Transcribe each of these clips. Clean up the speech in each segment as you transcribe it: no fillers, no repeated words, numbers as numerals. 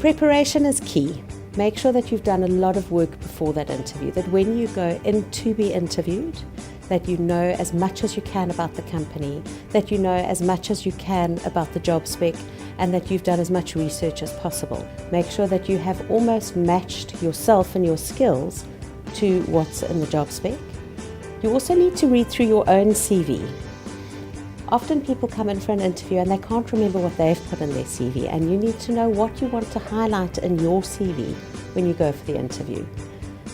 Preparation is key. Make sure that you've done a lot of work before that interview, that when you go in to be interviewed, that you know as much as you can about the company, that you know as much as you can about the job spec, and that you've done as much research as possible. Make sure that you have almost matched yourself and your skills to what's in the job spec. You also need to read through your own CV. Often people come in for an interview and they can't remember what they've put in their CV, and you need to know what you want to highlight in your CV when you go for the interview.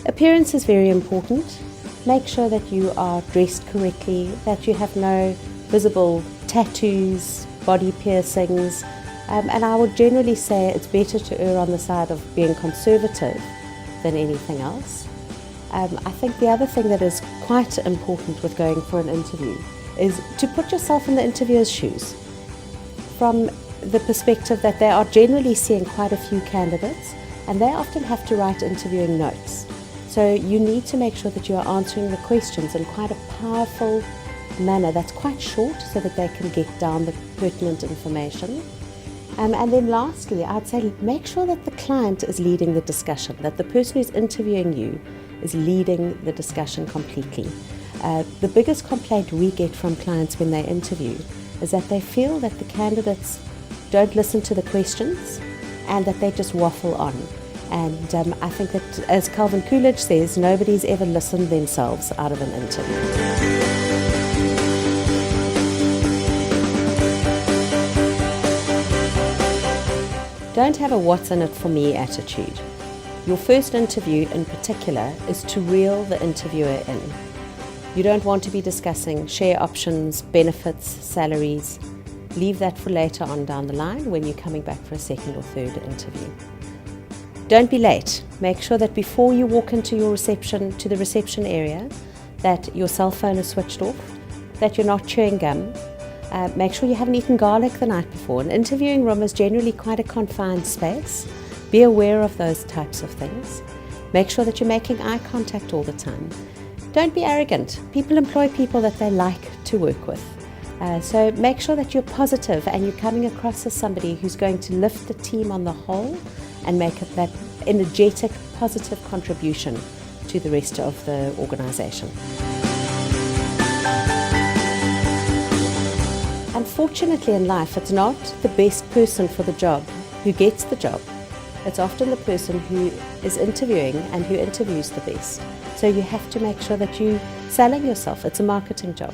Appearance is very important. Make sure that you are dressed correctly, that you have no visible tattoos, body piercings, and I would generally say it's better to err on the side of being conservative than anything else. I think the other thing that is quite important with going for an interview is to put yourself in the interviewer's shoes, from the perspective that they are generally seeing quite a few candidates and they often have to write interviewing notes. So you need to make sure that you are answering the questions in quite a powerful manner that's quite short so that they can get down the pertinent information. And then lastly, I'd say make sure that the client is leading the discussion, that the person who's interviewing you is leading the discussion completely. The biggest complaint we get from clients when they interview is that they feel that the candidates don't listen to the questions and that they just waffle on. And I think that, as Calvin Coolidge says, nobody's ever listened themselves out of an interview. Don't have a what's in it for me attitude. Your first interview in particular is to reel the interviewer in. You don't want to be discussing share options, benefits, salaries. Leave that for later on down the line when you're coming back for a second or third interview. Don't be late. Make sure that before you walk into your the reception area, that your cell phone is switched off, that you're not chewing gum. Make sure you haven't eaten garlic the night before. An interviewing room is generally quite a confined space. Be aware of those types of things. Make sure that you're making eye contact all the time. Don't be arrogant. People employ people that they like to work with. So make sure that you're positive and you're coming across as somebody who's going to lift the team on the whole and make that energetic, positive contribution to the rest of the organisation. Unfortunately in life, it's not the best person for the job who gets the job. It's often the person who is interviewing and who interviews the best. So you have to make sure that you're selling yourself. It's a marketing job.